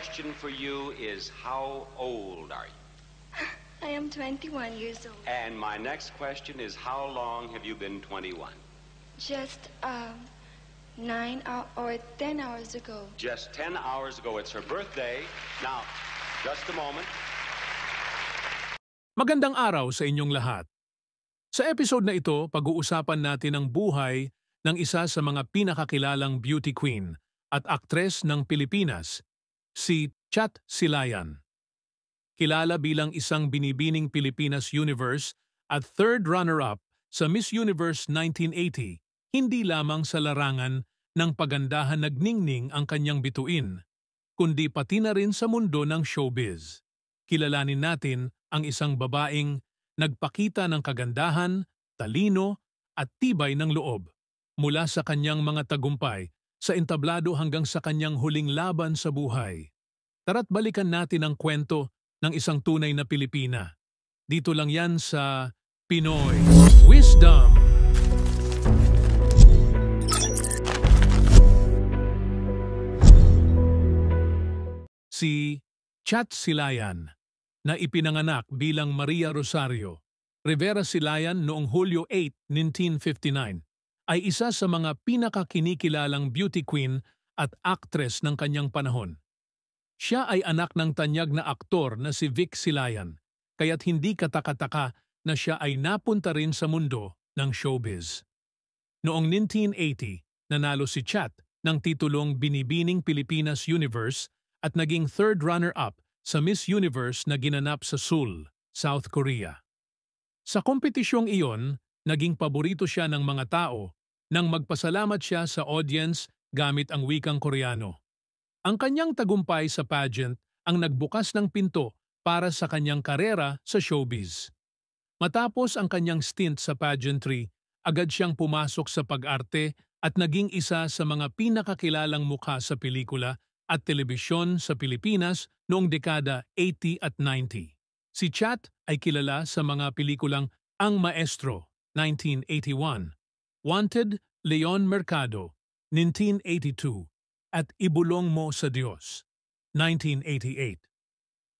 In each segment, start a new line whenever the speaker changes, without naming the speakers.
question for you is, how old are you?
I am 21 years old.
And my next question is, how long have you been 21?
Just 10 hours ago.
Just 10 hours ago. It's her birthday. Now, just a moment.
Magandang araw sa inyong lahat. Sa episode na ito, pag-uusapan natin ang buhay ng isa sa mga pinakakilalang beauty queen at aktres ng Pilipinas, si Chat Silayan. Kilala bilang isang binibining Pilipinas Universe at third runner-up sa Miss Universe 1980, hindi lamang sa larangan ng pagandahan nagningning ang kanyang bituin, kundi pati na rin sa mundo ng showbiz. Kilalanin natin ang isang babaeng nagpakita ng kagandahan, talino at tibay ng loob, mula sa kanyang mga tagumpay sa entablado hanggang sa kanyang huling laban sa buhay. Tara't balikan natin ang kwento ng isang tunay na Pilipina. Dito lang yan sa Pinoy Wisdom. Si Chat Silayan, na ipinanganak bilang Maria Rosario Rivera Silayan noong Hulyo 8, 1959, ay isa sa mga pinakakinikilalang beauty queen at actress ng kanyang panahon. Siya ay anak ng tanyag na aktor na si Vic Silayan, kaya't hindi katakataka na siya ay napunta rin sa mundo ng showbiz. Noong 1980, nanalo si Chat ng titulong Binibining Pilipinas Universe at naging third runner-up sa Miss Universe na ginanap sa Seoul, South Korea. Sa kompetisyong iyon, naging paborito siya ng mga tao nang magpasalamat siya sa audience gamit ang wikang Koreano. Ang kanyang tagumpay sa pageant ang nagbukas ng pinto para sa kanyang karera sa showbiz. Matapos ang kanyang stint sa pageantry, agad siyang pumasok sa pag-arte at naging isa sa mga pinakakilalang mukha sa pelikula at telebisyon sa Pilipinas noong dekada 80 at 90. Si Chat ay kilala sa mga pelikulang Ang Maestro, 1981, Wanted, Leon Mercado, 1982, at Ibulong Mo sa Diyos, 1988.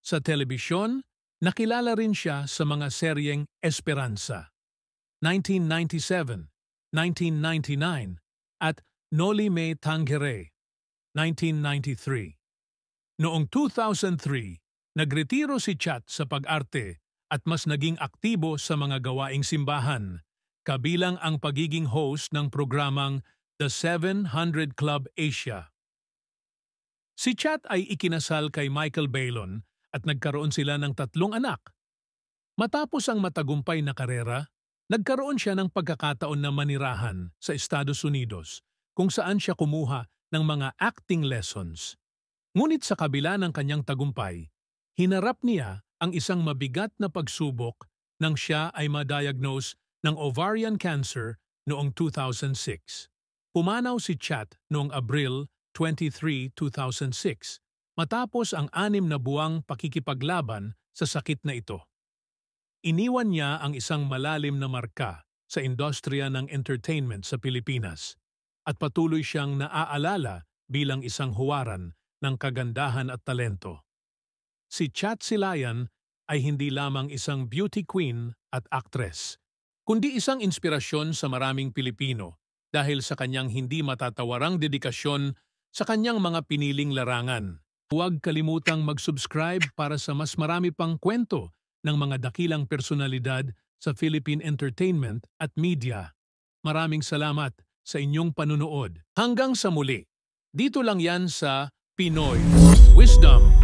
Sa telebisyon, nakilala rin siya sa mga seryeng Esperanza, 1997, 1999, at Noli Me Tangere, 1993. Noong 2003, nagretiro si Chat sa pag-arte at mas naging aktibo sa mga gawaing simbahan, kabilang ang pagiging host ng programang The 700 Club Asia. Si Chat ay ikinasal kay Michael Baylon at nagkaroon sila ng 3 anak. Matapos ang matagumpay na karera, nagkaroon siya ng pagkakataon na manirahan sa Estados Unidos kung saan siya kumuha ng mga acting lessons. Ngunit sa kabila ng kanyang tagumpay, hinarap niya ang isang mabigat na pagsubok nang siya ay ma-diagnose ng ovarian cancer noong 2006. Pumanaw si Chat noong Abril 23, 2006, matapos ang 6 na buwang pakikipaglaban sa sakit na ito. Iniwan niya ang isang malalim na marka sa industriya ng entertainment sa Pilipinas at patuloy siyang naaalala bilang isang huwaran ng kagandahan at talento. Si Chat Silayan ay hindi lamang isang beauty queen at actress, kundi isang inspirasyon sa maraming Pilipino dahil sa kanyang hindi matatawarang dedikasyon sa kanyang mga piniling larangan. Huwag kalimutang mag-subscribe para sa mas marami pang kwento ng mga dakilang personalidad sa Philippine entertainment at media. Maraming salamat sa inyong panunood. Hanggang sa muli, dito lang yan sa Pinoy Wisdom.